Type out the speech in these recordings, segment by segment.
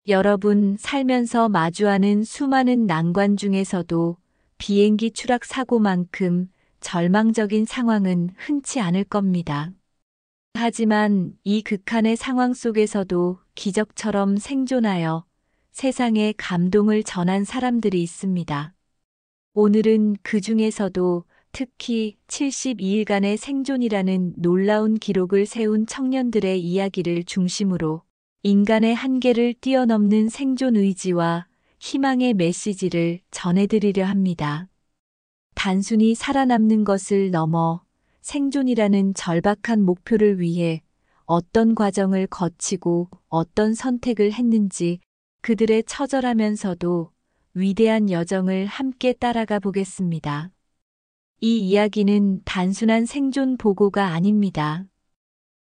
여러분 살면서 마주하는 수많은 난관 중에서도 비행기 추락 사고만큼 절망적인 상황은 흔치 않을 겁니다. 하지만 이 극한의 상황 속에서도 기적처럼 생존하여 세상에 감동을 전한 사람들이 있습니다. 오늘은 그 중에서도 특히 72일간의 생존이라는 놀라운 기록을 세운 청년들의 이야기를 중심으로 인간의 한계를 뛰어넘는 생존 의지와 희망의 메시지를 전해드리려 합니다. 단순히 살아남는 것을 넘어 생존이라는 절박한 목표를 위해 어떤 과정을 거치고 어떤 선택을 했는지 그들의 처절하면서도 위대한 여정을 함께 따라가 보겠습니다. 이 이야기는 단순한 생존 보고가 아닙니다.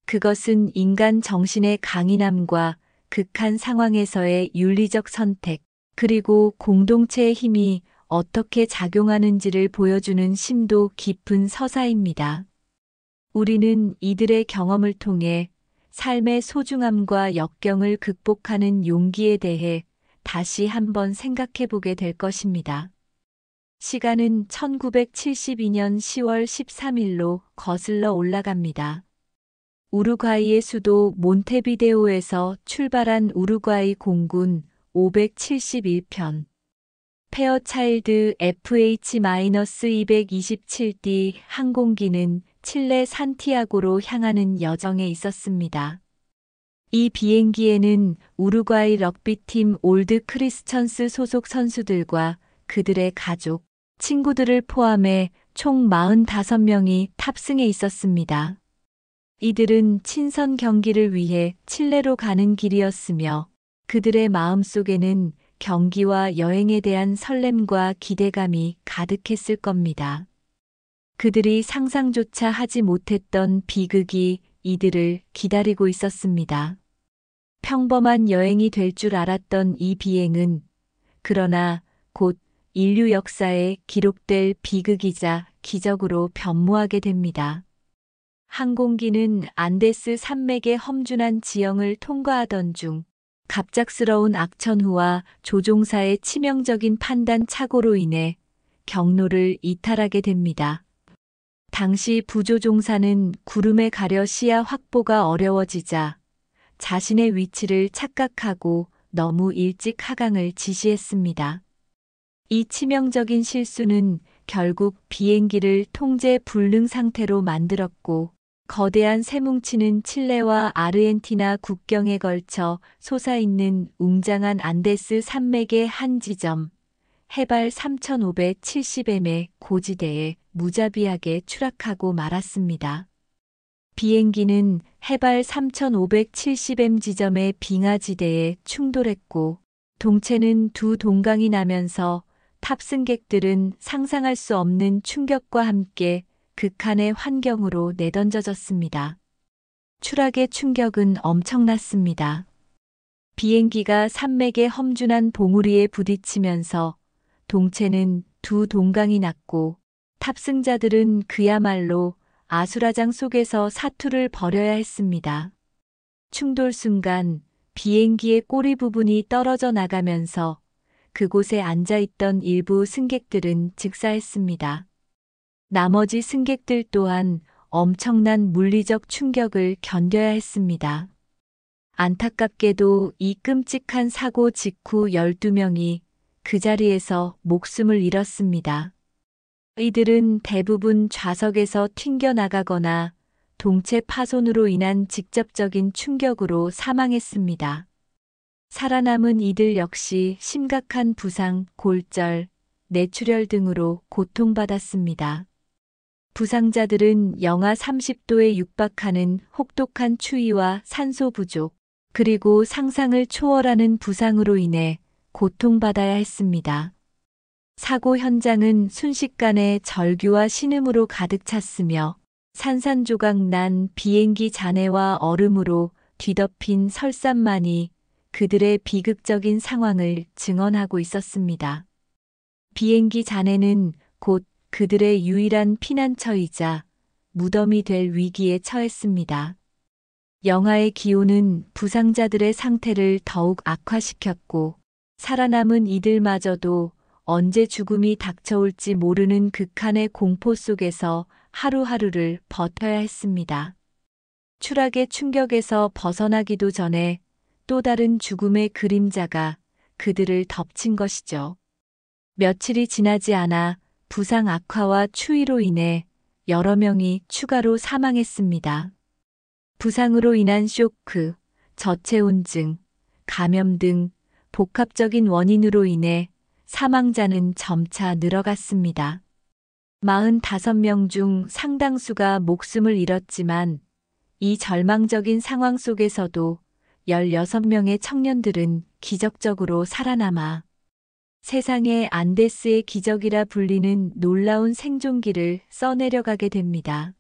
그것은 인간 정신의 강인함과 극한 상황에서의 윤리적 선택, 그리고 공동체의 힘이 어떻게 작용하는지를 보여주는 심도 깊은 서사입니다. 우리는 이들의 경험을 통해 삶의 소중함과 역경을 극복하는 용기에 대해 다시 한번 생각해 보게 될 것입니다. 시간은 1972년 10월 13일로 거슬러 올라갑니다. 우루과이의 수도 몬테비데오에서 출발한 우루과이 공군 571편 페어차일드 FH-227D 항공기는 칠레 산티아고로 향하는 여정에 있었습니다. 이 비행기에는 우루과이 럭비팀 올드 크리스천스 소속 선수들과 그들의 가족, 친구들을 포함해 총 45명이 탑승해 있었습니다. 이들은 친선 경기를 위해 칠레로 가는 길이었으며 그들의 마음속에는 경기와 여행에 대한 설렘과 기대감이 가득했을 겁니다. 그들이 상상조차 하지 못했던 비극이 이들을 기다리고 있었습니다. 평범한 여행이 될 줄 알았던 이 비행은 그러나 곧 인류 역사에 기록될 비극이자 기적으로 변모하게 됩니다. 항공기는 안데스 산맥의 험준한 지형을 통과하던 중 갑작스러운 악천후와 조종사의 치명적인 판단 착오로 인해 경로를 이탈하게 됩니다. 당시 부조종사는 구름에 가려 시야 확보가 어려워지자 자신의 위치를 착각하고 너무 일찍 하강을 지시했습니다. 이 치명적인 실수는 결국 비행기를 통제 불능 상태로 만들었고 거대한 쇠뭉치는 칠레와 아르헨티나 국경에 걸쳐 솟아있는 웅장한 안데스 산맥의 한 지점, 해발 3,570m의 고지대에 무자비하게 추락하고 말았습니다. 비행기는 해발 3,570m 지점의 빙하지대에 충돌했고 동체는 두 동강이 나면서 탑승객들은 상상할 수 없는 충격과 함께 극한의 환경으로 내던져졌습니다. 추락의 충격은 엄청났습니다. 비행기가 산맥의 험준한 봉우리에 부딪히면서 동체는 두 동강이 났고 탑승자들은 그야말로 아수라장 속에서 사투를 벌여야 했습니다. 충돌 순간 비행기의 꼬리 부분이 떨어져 나가면서 그곳에 앉아있던 일부 승객들은 즉사했습니다. 나머지 승객들 또한 엄청난 물리적 충격을 견뎌야 했습니다. 안타깝게도 이 끔찍한 사고 직후 12명이 그 자리에서 목숨을 잃었습니다. 이들은 대부분 좌석에서 튕겨나가거나 동체 파손으로 인한 직접적인 충격으로 사망했습니다. 살아남은 이들 역시 심각한 부상, 골절, 뇌출혈 등으로 고통받았습니다. 부상자들은 영하 30도에 육박하는 혹독한 추위와 산소 부족, 그리고 상상을 초월하는 부상으로 인해 고통받아야 했습니다. 사고 현장은 순식간에 절규와 신음으로 가득 찼으며 산산조각 난 비행기 잔해와 얼음으로 뒤덮인 설산만이 그들의 비극적인 상황을 증언하고 있었습니다. 비행기 잔해는 곧 그들의 유일한 피난처이자 무덤이 될 위기에 처했습니다. 영하의 기온은 부상자들의 상태를 더욱 악화시켰고 살아남은 이들마저도 언제 죽음이 닥쳐올지 모르는 극한의 공포 속에서 하루하루를 버텨야 했습니다. 추락의 충격에서 벗어나기도 전에 또 다른 죽음의 그림자가 그들을 덮친 것이죠. 며칠이 지나지 않아 부상 악화와 추위로 인해 여러 명이 추가로 사망했습니다. 부상으로 인한 쇼크, 저체온증, 감염 등 복합적인 원인으로 인해 사망자는 점차 늘어갔습니다. 45명 중 상당수가 목숨을 잃었지만 이 절망적인 상황 속에서도 16명의 청년들은 기적적으로 살아남아 세상의 안데스의 기적이라 불리는 놀라운 생존기를 써내려가게 됩니다.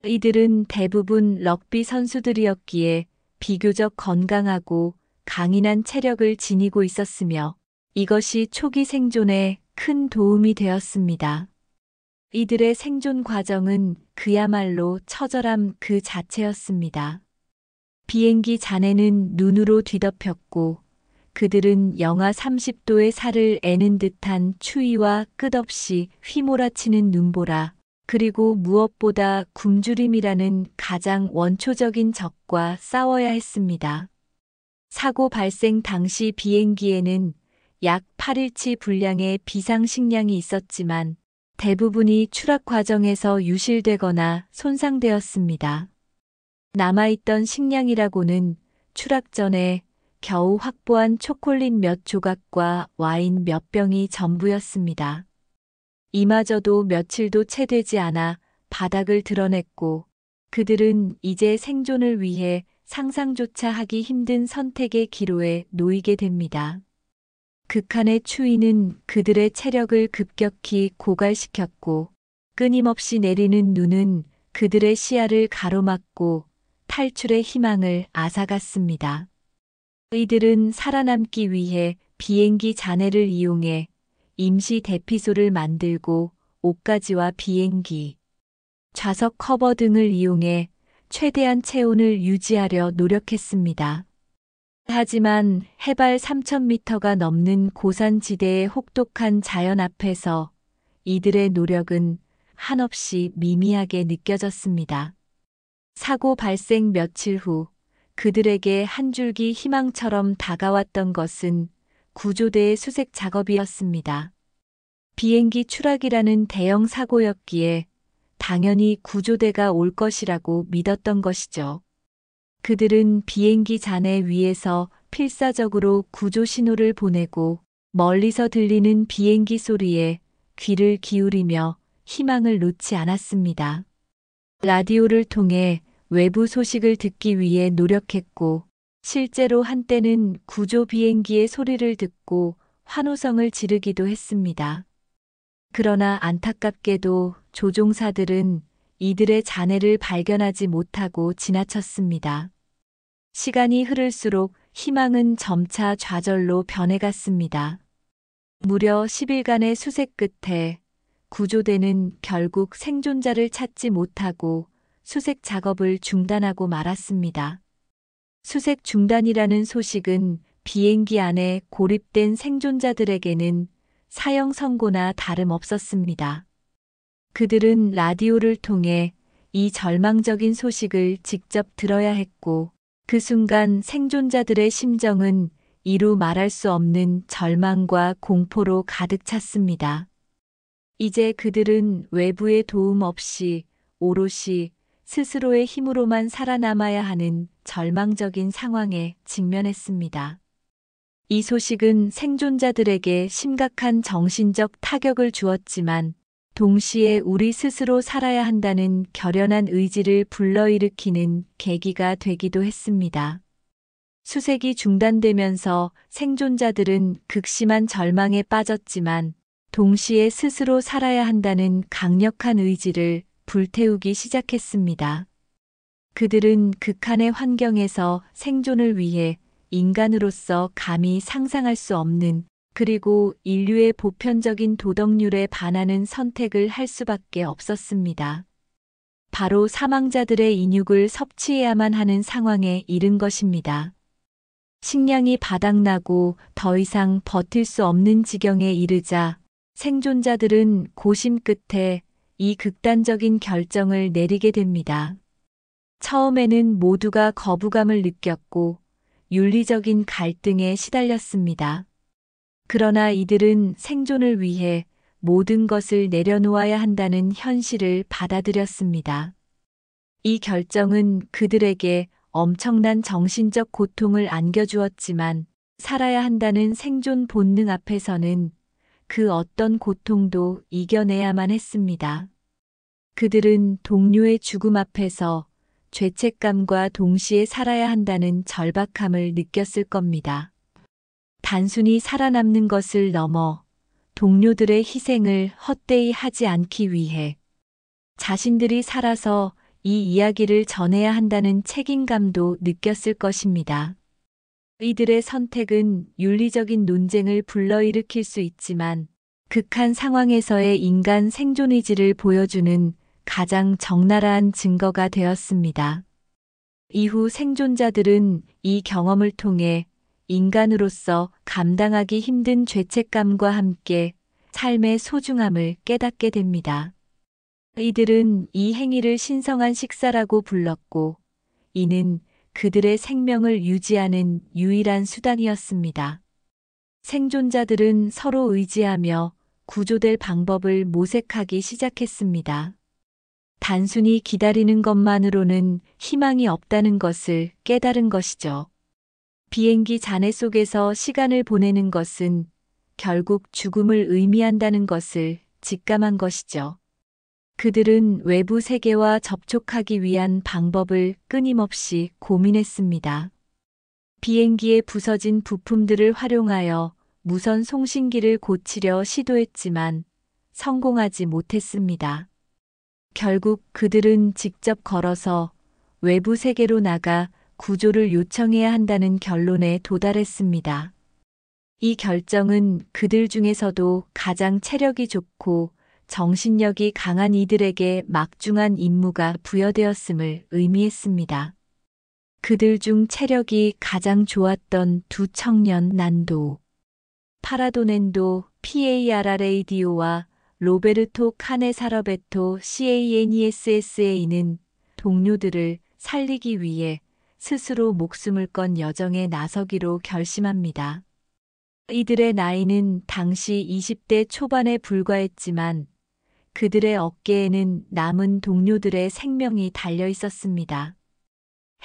이들은 대부분 럭비 선수들이었기에 비교적 건강하고 강인한 체력을 지니고 있었으며 이것이 초기 생존에 큰 도움이 되었습니다. 이들의 생존 과정은 그야말로 처절함 그 자체였습니다. 비행기 잔해는 눈으로 뒤덮였고 그들은 영하 30도의 살을 애는 듯한 추위와 끝없이 휘몰아치는 눈보라, 그리고 무엇보다 굶주림이라는 가장 원초적인 적과 싸워야 했습니다. 사고 발생 당시 비행기에는 약 8일치 분량의 비상식량이 있었지만 대부분이 추락 과정에서 유실되거나 손상되었습니다. 남아있던 식량이라고는 추락 전에 겨우 확보한 초콜릿 몇 조각과 와인 몇 병이 전부였습니다. 이마저도 며칠도 채 되지 않아 바닥을 드러냈고 그들은 이제 생존을 위해 상상조차 하기 힘든 선택의 기로에 놓이게 됩니다. 극한의 추위는 그들의 체력을 급격히 고갈시켰고 끊임없이 내리는 눈은 그들의 시야를 가로막고 탈출의 희망을 앗아갔습니다. 이들은 살아남기 위해 비행기 잔해를 이용해 임시 대피소를 만들고 옷가지와 비행기, 좌석 커버 등을 이용해 최대한 체온을 유지하려 노력했습니다. 하지만 해발 3,000m가 넘는 고산지대의 혹독한 자연 앞에서 이들의 노력은 한없이 미미하게 느껴졌습니다. 사고 발생 며칠 후 그들에게 한 줄기 희망처럼 다가왔던 것은 구조대의 수색 작업이었습니다. 비행기 추락이라는 대형 사고였기에 당연히 구조대가 올 것이라고 믿었던 것이죠. 그들은 비행기 잔해 위에서 필사적으로 구조 신호를 보내고 멀리서 들리는 비행기 소리에 귀를 기울이며 희망을 놓지 않았습니다. 라디오를 통해 외부 소식을 듣기 위해 노력했고 실제로 한때는 구조 비행기의 소리를 듣고 환호성을 지르기도 했습니다. 그러나 안타깝게도 조종사들은 이들의 잔해를 발견하지 못하고 지나쳤습니다. 시간이 흐를수록 희망은 점차 좌절로 변해갔습니다. 무려 10일간의 수색 끝에 구조대는 결국 생존자를 찾지 못하고 수색 작업을 중단하고 말았습니다. 수색 중단이라는 소식은 비행기 안에 고립된 생존자들에게는 사형 선고나 다름없었습니다. 그들은 라디오를 통해 이 절망적인 소식을 직접 들어야 했고 그 순간 생존자들의 심정은 이루 말할 수 없는 절망과 공포로 가득 찼습니다. 이제 그들은 외부의 도움 없이 오롯이 스스로의 힘으로만 살아남아야 하는 절망적인 상황에 직면했습니다. 이 소식은 생존자들에게 심각한 정신적 타격을 주었지만 동시에 우리 스스로 살아야 한다는 결연한 의지를 불러일으키는 계기가 되기도 했습니다. 수색이 중단되면서 생존자들은 극심한 절망에 빠졌지만 동시에 스스로 살아야 한다는 강력한 의지를 불태우기 시작했습니다. 그들은 극한의 환경에서 생존을 위해 인간으로서 감히 상상할 수 없는 그리고 인류의 보편적인 도덕률에 반하는 선택을 할 수밖에 없었습니다. 바로 사망자들의 인육을 섭취해야만 하는 상황에 이른 것입니다. 식량이 바닥나고 더 이상 버틸 수 없는 지경에 이르자 생존자들은 고심 끝에 이 극단적인 결정을 내리게 됩니다. 처음에는 모두가 거부감을 느꼈고 윤리적인 갈등에 시달렸습니다. 그러나 이들은 생존을 위해 모든 것을 내려놓아야 한다는 현실을 받아들였습니다. 이 결정은 그들에게 엄청난 정신적 고통을 안겨주었지만 살아야 한다는 생존 본능 앞에서는 그 어떤 고통도 이겨내야만 했습니다. 그들은 동료의 죽음 앞에서 죄책감과 동시에 살아야 한다는 절박함을 느꼈을 겁니다. 단순히 살아남는 것을 넘어 동료들의 희생을 헛되이 하지 않기 위해 자신들이 살아서 이 이야기를 전해야 한다는 책임감도 느꼈을 것입니다. 이들의 선택은 윤리적인 논쟁을 불러일으킬 수 있지만 극한 상황에서의 인간 생존 의지를 보여주는 가장 적나라한 증거가 되었습니다. 이후 생존자들은 이 경험을 통해 인간으로서 감당하기 힘든 죄책감과 함께 삶의 소중함을 깨닫게 됩니다. 이들은 이 행위를 신성한 식사라고 불렀고, 이는 그들의 생명을 유지하는 유일한 수단이었습니다. 생존자들은 서로 의지하며 구조될 방법을 모색하기 시작했습니다. 단순히 기다리는 것만으로는 희망이 없다는 것을 깨달은 것이죠. 비행기 잔해 속에서 시간을 보내는 것은 결국 죽음을 의미한다는 것을 직감한 것이죠. 그들은 외부 세계와 접촉하기 위한 방법을 끊임없이 고민했습니다. 비행기의 부서진 부품들을 활용하여 무선 송신기를 고치려 시도했지만 성공하지 못했습니다. 결국 그들은 직접 걸어서 외부 세계로 나가 구조를 요청해야 한다는 결론에 도달했습니다. 이 결정은 그들 중에서도 가장 체력이 좋고 정신력이 강한 이들에게 막중한 임무가 부여되었음을 의미했습니다. 그들 중 체력이 가장 좋았던 두 청년 난도, 파라도넨도 PARRADO와 로베르토 카네사러베토 CANESSA는 동료들을 살리기 위해 스스로 목숨을 건 여정에 나서기로 결심합니다. 이들의 나이는 당시 20대 초반에 불과했지만 그들의 어깨에는 남은 동료들의 생명이 달려 있었습니다.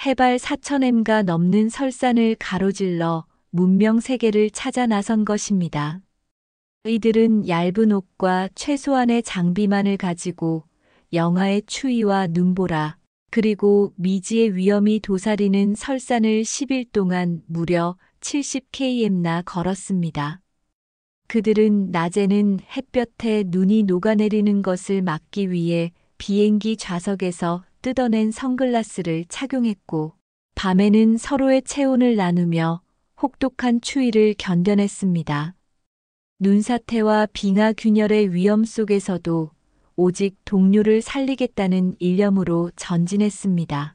해발 4,000m가 넘는 설산을 가로질러 문명 세계를 찾아 나선 것입니다. 이들은 얇은 옷과 최소한의 장비만을 가지고 영하의 추위와 눈보라, 그리고 미지의 위험이 도사리는 설산을 10일 동안 무려 70km나 걸었습니다. 그들은 낮에는 햇볕에 눈이 녹아내리는 것을 막기 위해 비행기 좌석에서 뜯어낸 선글라스를 착용했고, 밤에는 서로의 체온을 나누며 혹독한 추위를 견뎌냈습니다. 눈사태와 빙하 균열의 위험 속에서도 오직 동료를 살리겠다는 일념으로 전진했습니다.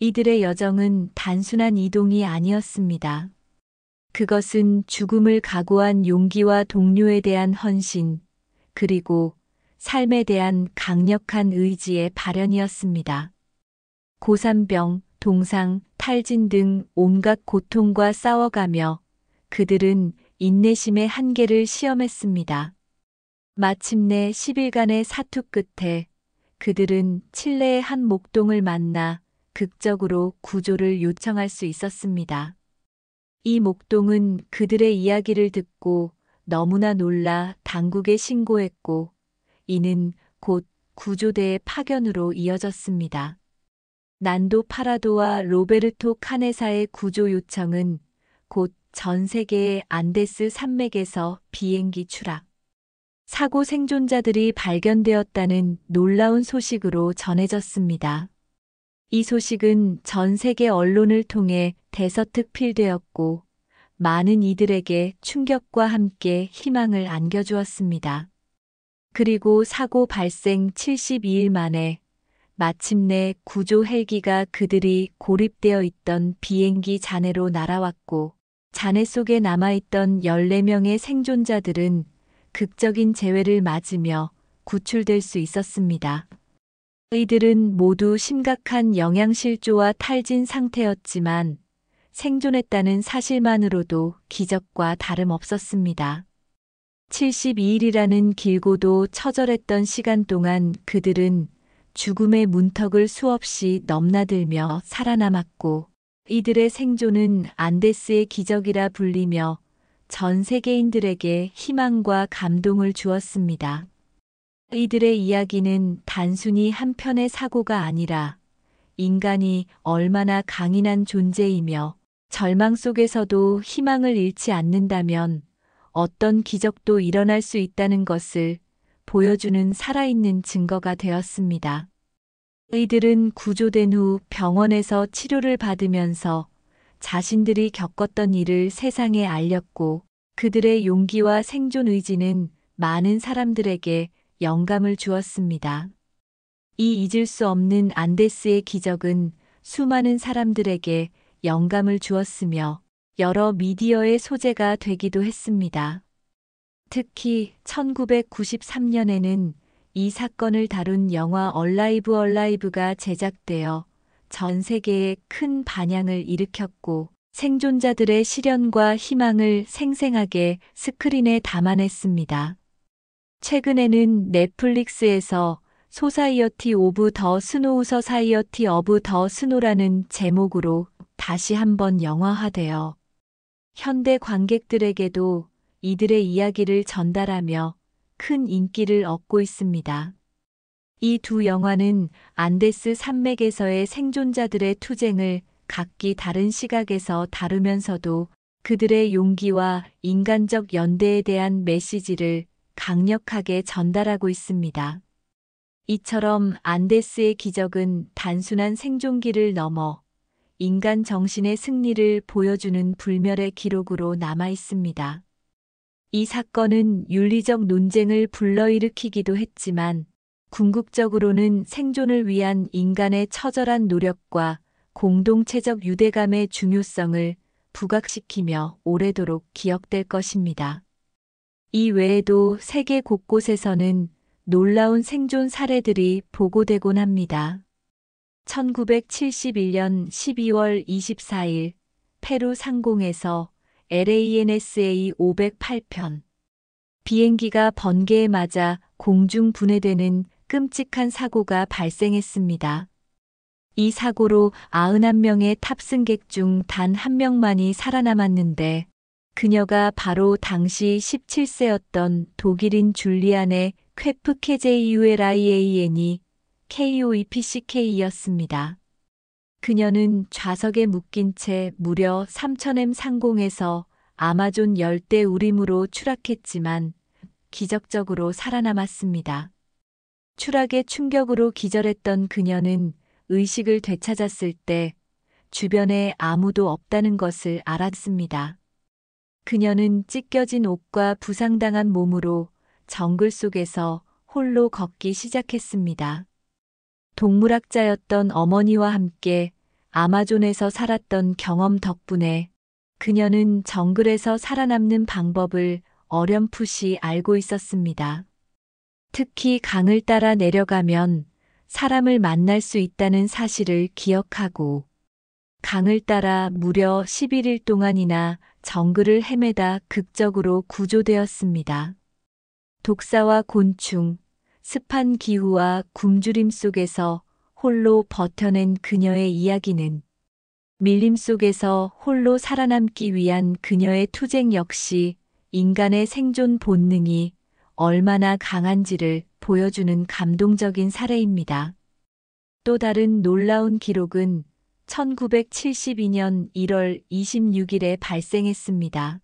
이들의 여정은 단순한 이동이 아니었습니다. 그것은 죽음을 각오한 용기와 동료에 대한 헌신, 그리고 삶에 대한 강력한 의지의 발현이었습니다. 고산병, 동상, 탈진 등 온갖 고통과 싸워가며 그들은 인내심의 한계를 시험했습니다. 마침내 10일간의 사투 끝에 그들은 칠레의 한 목동을 만나 극적으로 구조를 요청할 수 있었습니다. 이 목동은 그들의 이야기를 듣고 너무나 놀라 당국에 신고했고, 이는 곧 구조대의 파견으로 이어졌습니다. 난도 파라도와 로베르토 카네사의 구조 요청은 곧 전 세계의 안데스 산맥에서 비행기 추락, 사고 생존자들이 발견되었다는 놀라운 소식으로 전해졌습니다. 이 소식은 전 세계 언론을 통해 대서특필되었고, 많은 이들에게 충격과 함께 희망을 안겨주었습니다. 그리고 사고 발생 72일 만에 마침내 구조 헬기가 그들이 고립되어 있던 비행기 잔해로 날아왔고 잔해 속에 남아있던 14명의 생존자들은 극적인 재회를 맞으며 구출될 수 있었습니다. 이들은 모두 심각한 영양실조와 탈진 상태였지만 생존했다는 사실만으로도 기적과 다름없었습니다. 72일이라는 길고도 처절했던 시간 동안 그들은 죽음의 문턱을 수없이 넘나들며 살아남았고 이들의 생존은 안데스의 기적이라 불리며 전 세계인들에게 희망과 감동을 주었습니다. 이들의 이야기는 단순히 한 편의 사고가 아니라 인간이 얼마나 강인한 존재이며 절망 속에서도 희망을 잃지 않는다면 어떤 기적도 일어날 수 있다는 것을 보여주는 살아있는 증거가 되었습니다. 이들은 구조된 후 병원에서 치료를 받으면서 자신들이 겪었던 일을 세상에 알렸고 그들의 용기와 생존 의지는 많은 사람들에게 영감을 주었습니다. 이 잊을 수 없는 안데스의 기적은 수많은 사람들에게 영감을 주었으며 여러 미디어의 소재가 되기도 했습니다. 특히 1993년에는 이 사건을 다룬 영화 얼라이브 얼라이브가 제작되어 전 세계에 큰 반향을 일으켰고 생존자들의 시련과 희망을 생생하게 스크린에 담아냈습니다. 최근에는 넷플릭스에서 소사이어티 오브 더 스노우 서사이어티 오브 더 스노라는 제목으로 다시 한번 영화화되어 현대 관객들에게도 이들의 이야기를 전달하며 큰 인기를 얻고 있습니다. 이 두 영화는 안데스 산맥에서의 생존자들의 투쟁을 각기 다른 시각에서 다루면서도 그들의 용기와 인간적 연대에 대한 메시지를 강력하게 전달하고 있습니다. 이처럼 안데스의 기적은 단순한 생존기를 넘어 인간 정신의 승리를 보여주는 불멸의 기록으로 남아 있습니다. 이 사건은 윤리적 논쟁을 불러일으키기도 했지만 궁극적으로는 생존을 위한 인간의 처절한 노력과 공동체적 유대감의 중요성을 부각시키며 오래도록 기억될 것입니다. 이 외에도 세계 곳곳에서는 놀라운 생존 사례들이 보고되곤 합니다. 1971년 12월 24일 페루 상공에서 LANSA 508편 비행기가 번개에 맞아 공중 분해되는 끔찍한 사고가 발생했습니다. 이 사고로 91명의 탑승객 중 단 한 명만이 살아남았는데 그녀가 바로 당시 17세였던 독일인 줄리안의 퀘프케제이우엘IAN이 KOEPCK였습니다. 그녀는 좌석에 묶인 채 무려 3000m 상공에서 아마존 열대 우림으로 추락했지만 기적적으로 살아남았습니다. 추락의 충격으로 기절했던 그녀는 의식을 되찾았을 때 주변에 아무도 없다는 것을 알았습니다. 그녀는 찢겨진 옷과 부상당한 몸으로 정글 속에서 홀로 걷기 시작했습니다. 동물학자였던 어머니와 함께 아마존에서 살았던 경험 덕분에 그녀는 정글에서 살아남는 방법을 어렴풋이 알고 있었습니다. 특히 강을 따라 내려가면 사람을 만날 수 있다는 사실을 기억하고 강을 따라 무려 11일 동안이나 정글을 헤매다 극적으로 구조되었습니다. 독사와 곤충, 습한 기후와 굶주림 속에서 홀로 버텨낸 그녀의 이야기는 밀림 속에서 홀로 살아남기 위한 그녀의 투쟁 역시 인간의 생존 본능이 얼마나 강한지를 보여주는 감동적인 사례입니다. 또 다른 놀라운 기록은 1972년 1월 26일에 발생했습니다.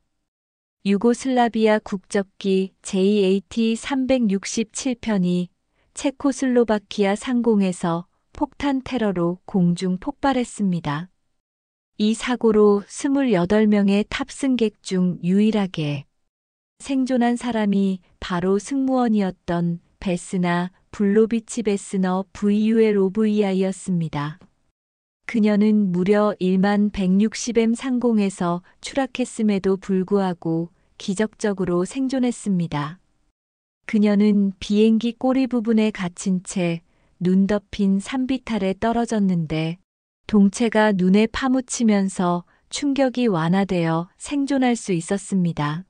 유고슬라비아 국적기 JAT-367편이 체코슬로바키아 상공에서 폭탄 테러로 공중 폭발했습니다. 이 사고로 28명의 탑승객 중 유일하게 생존한 사람이 바로 승무원이었던 베스나 블로비치 베스너 VULOVI였습니다. 그녀는 무려 1만 160m 상공에서 추락했음에도 불구하고 기적적으로 생존했습니다. 그녀는 비행기 꼬리 부분에 갇힌 채 눈 덮인 산비탈에 떨어졌는데 동체가 눈에 파묻히면서 충격이 완화되어 생존할 수 있었습니다.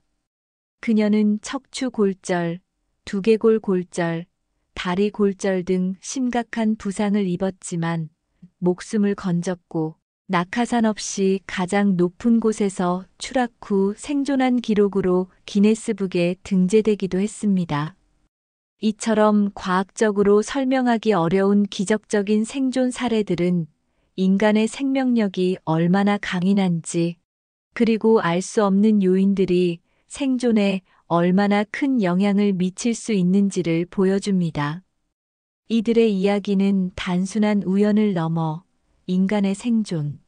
그녀는 척추 골절, 두개골 골절, 다리 골절 등 심각한 부상을 입었지만 목숨을 건졌고 낙하산 없이 가장 높은 곳에서 추락 후 생존한 기록으로 기네스북에 등재되기도 했습니다. 이처럼 과학적으로 설명하기 어려운 기적적인 생존 사례들은 인간의 생명력이 얼마나 강인한지, 그리고 알 수 없는 요인들이 생존에 얼마나 큰 영향을 미칠 수 있는지를 보여줍니다. 이들의 이야기는 단순한 우연을 넘어 인간의 생존,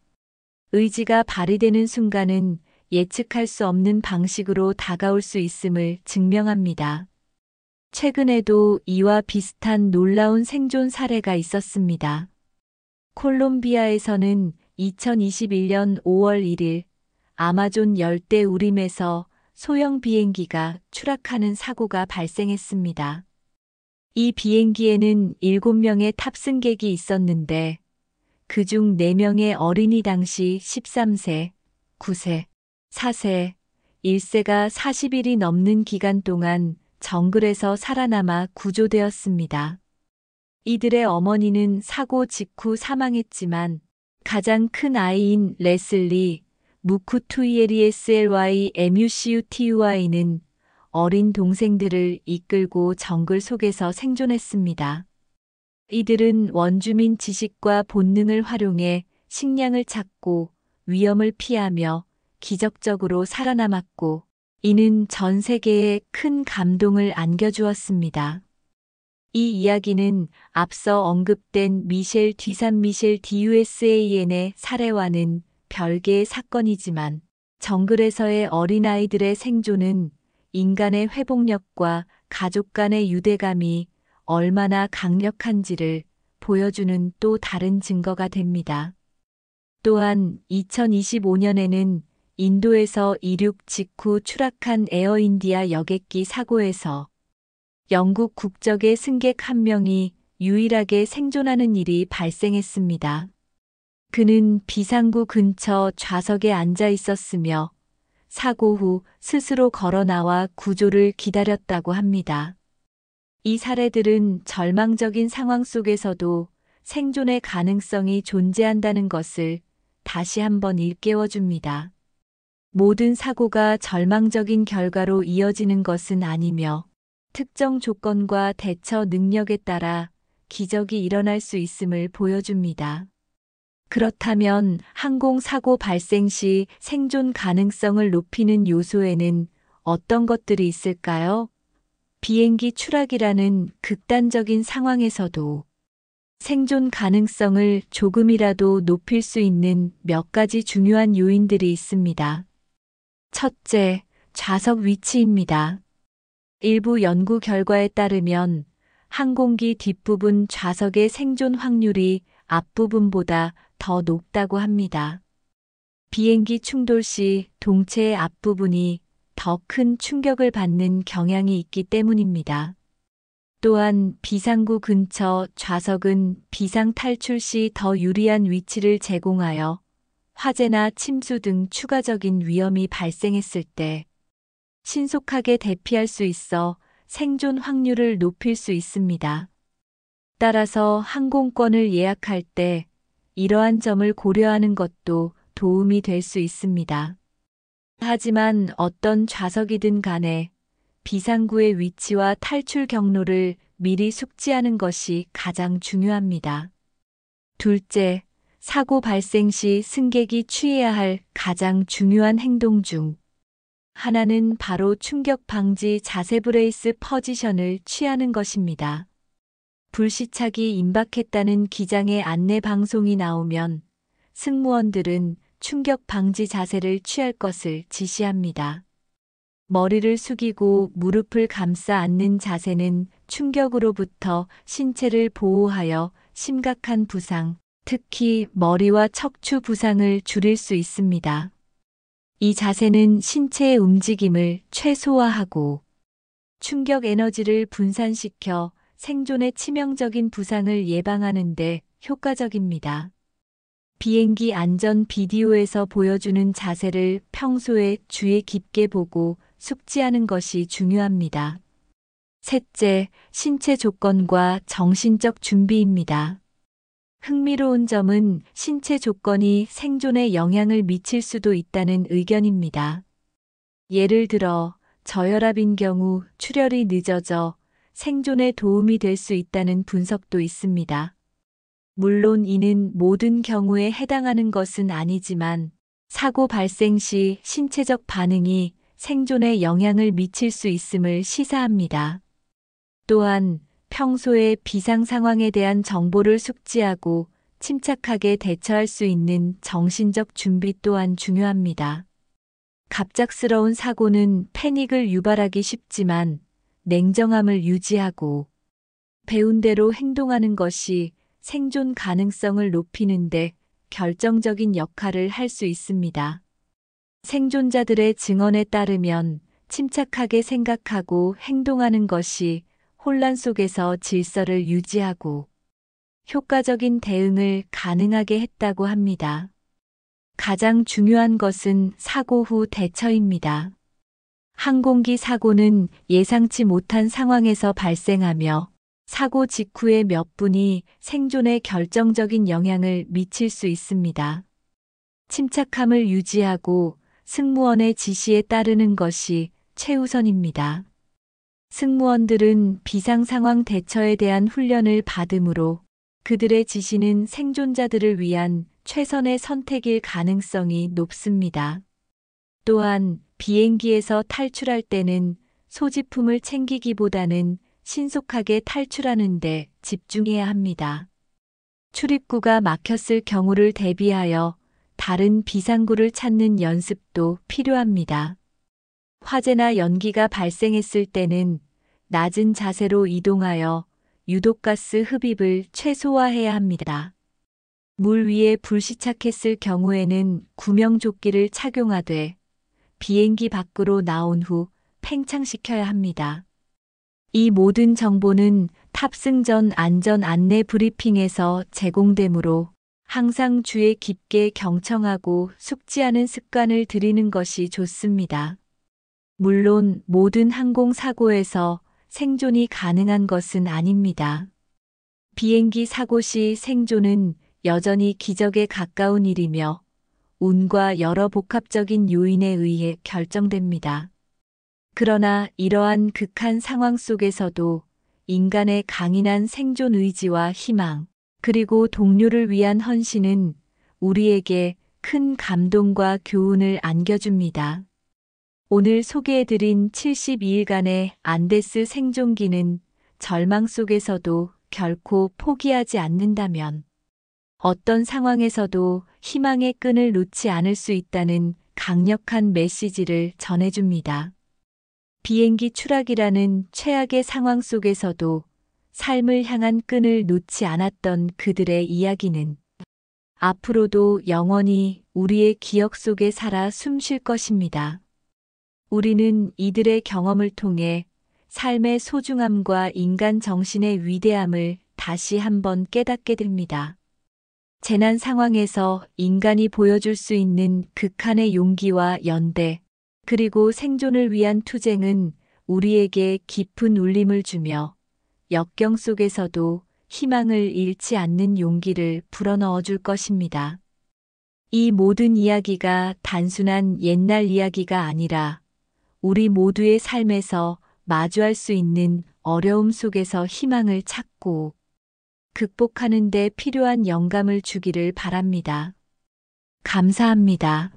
의지가 발휘되는 순간은 예측할 수 없는 방식으로 다가올 수 있음을 증명합니다. 최근에도 이와 비슷한 놀라운 생존 사례가 있었습니다. 콜롬비아에서는 2021년 5월 1일 아마존 열대 우림에서 소형 비행기가 추락하는 사고가 발생했습니다. 이 비행기에는 7명의 탑승객이 있었는데 그중 4명의 어린이 당시 13세, 9세, 4세, 1세가 40일이 넘는 기간 동안 정글에서 살아남아 구조되었습니다. 이들의 어머니는 사고 직후 사망했지만 가장 큰 아이인 레슬리, 무쿠투이에리에스LY MUCUTUI는 어린 동생들을 이끌고 정글 속에서 생존했습니다. 이들은 원주민 지식과 본능을 활용해 식량을 찾고 위험을 피하며 기적적으로 살아남았고, 이는 전 세계에 큰 감동을 안겨주었습니다. 이 이야기는 앞서 언급된 미셸 뒤산 미셸 DUSAN의 사례와는 별개의 사건이지만 정글에서의 어린아이들의 생존은 인간의 회복력과 가족 간의 유대감이 얼마나 강력한지를 보여주는 또 다른 증거가 됩니다. 또한 2025년에는 인도에서 이륙 직후 추락한 에어인디아 여객기 사고에서 영국 국적의 승객 1명이 유일하게 생존하는 일이 발생했습니다. 그는 비상구 근처 좌석에 앉아 있었으며 사고 후 스스로 걸어 나와 구조를 기다렸다고 합니다. 이 사례들은 절망적인 상황 속에서도 생존의 가능성이 존재한다는 것을 다시 한번 일깨워줍니다. 모든 사고가 절망적인 결과로 이어지는 것은 아니며 특정 조건과 대처 능력에 따라 기적이 일어날 수 있음을 보여줍니다. 그렇다면 항공사고 발생 시 생존 가능성을 높이는 요소에는 어떤 것들이 있을까요? 비행기 추락이라는 극단적인 상황에서도 생존 가능성을 조금이라도 높일 수 있는 몇 가지 중요한 요인들이 있습니다. 첫째, 좌석 위치입니다. 일부 연구 결과에 따르면 항공기 뒷부분 좌석의 생존 확률이 앞부분보다 더 높다고 합니다. 비행기 충돌 시 동체의 앞부분이 더 큰 충격을 받는 경향이 있기 때문입니다. 또한 비상구 근처 좌석은 비상 탈출 시 더 유리한 위치를 제공하여 화재나 침수 등 추가적인 위험이 발생했을 때 신속하게 대피할 수 있어 생존 확률을 높일 수 있습니다. 따라서 항공권을 예약할 때 이러한 점을 고려하는 것도 도움이 될 수 있습니다. 하지만 어떤 좌석이든 간에 비상구의 위치와 탈출 경로를 미리 숙지하는 것이 가장 중요합니다. 둘째, 사고 발생 시 승객이 취해야 할 가장 중요한 행동 중 하나는 바로 충격 방지 자세 브레이스 포지션을 취하는 것입니다. 불시착이 임박했다는 기장의 안내 방송이 나오면 승무원들은 충격 방지 자세를 취할 것을 지시합니다. 머리를 숙이고 무릎을 감싸 앉는 자세는 충격으로부터 신체를 보호하여 심각한 부상, 특히 머리와 척추 부상을 줄일 수 있습니다. 이 자세는 신체의 움직임을 최소화하고 충격 에너지를 분산시켜 생존의 치명적인 부상을 예방하는 데 효과적입니다. 비행기 안전 비디오에서 보여주는 자세를 평소에 주의 깊게 보고 숙지하는 것이 중요합니다. 셋째, 신체 조건과 정신적 준비입니다. 흥미로운 점은 신체 조건이 생존에 영향을 미칠 수도 있다는 의견입니다. 예를 들어 저혈압인 경우 출혈이 늦어져 생존에 도움이 될 수 있다는 분석도 있습니다. 물론 이는 모든 경우에 해당하는 것은 아니지만 사고 발생 시 신체적 반응이 생존에 영향을 미칠 수 있음을 시사합니다. 또한 평소에 비상 상황에 대한 정보를 숙지하고 침착하게 대처할 수 있는 정신적 준비 또한 중요합니다. 갑작스러운 사고는 패닉을 유발하기 쉽지만 냉정함을 유지하고 배운 대로 행동하는 것이 생존 가능성을 높이는데 결정적인 역할을 할 수 있습니다. 생존자들의 증언에 따르면 침착하게 생각하고 행동하는 것이 혼란 속에서 질서를 유지하고 효과적인 대응을 가능하게 했다고 합니다. 가장 중요한 것은 사고 후 대처입니다. 항공기 사고는 예상치 못한 상황에서 발생하며 사고 직후의 몇 분이 생존에 결정적인 영향을 미칠 수 있습니다. 침착함을 유지하고 승무원의 지시에 따르는 것이 최우선입니다. 승무원들은 비상상황 대처에 대한 훈련을 받으므로 그들의 지시는 생존자들을 위한 최선의 선택일 가능성이 높습니다. 또한 비행기에서 탈출할 때는 소지품을 챙기기보다는 신속하게 탈출하는 데 집중해야 합니다. 출입구가 막혔을 경우를 대비하여 다른 비상구를 찾는 연습도 필요합니다. 화재나 연기가 발생했을 때는 낮은 자세로 이동하여 유독가스 흡입을 최소화해야 합니다. 물 위에 불시착했을 경우에는 구명조끼를 착용하되 비행기 밖으로 나온 후 팽창시켜야 합니다. 이 모든 정보는 탑승 전 안전 안내 브리핑에서 제공되므로 항상 주의 깊게 경청하고 숙지하는 습관을 들이는 것이 좋습니다. 물론 모든 항공사고에서 생존이 가능한 것은 아닙니다. 비행기 사고 시 생존은 여전히 기적에 가까운 일이며 운과 여러 복합적인 요인에 의해 결정됩니다. 그러나 이러한 극한 상황 속에서도 인간의 강인한 생존 의지와 희망, 그리고 동료를 위한 헌신은 우리에게 큰 감동과 교훈을 안겨줍니다. 오늘 소개해드린 72일간의 안데스 생존기는 절망 속에서도 결코 포기하지 않는다면 어떤 상황에서도 희망의 끈을 놓지 않을 수 있다는 강력한 메시지를 전해줍니다. 비행기 추락이라는 최악의 상황 속에서도 삶을 향한 끈을 놓지 않았던 그들의 이야기는 앞으로도 영원히 우리의 기억 속에 살아 숨쉴 것입니다. 우리는 이들의 경험을 통해 삶의 소중함과 인간 정신의 위대함을 다시 한번 깨닫게 됩니다. 재난 상황에서 인간이 보여줄 수 있는 극한의 용기와 연대, 그리고 생존을 위한 투쟁은 우리에게 깊은 울림을 주며 역경 속에서도 희망을 잃지 않는 용기를 불어넣어 줄 것입니다. 이 모든 이야기가 단순한 옛날 이야기가 아니라 우리 모두의 삶에서 마주할 수 있는 어려움 속에서 희망을 찾고 극복하는 데 필요한 영감을 주기를 바랍니다. 감사합니다.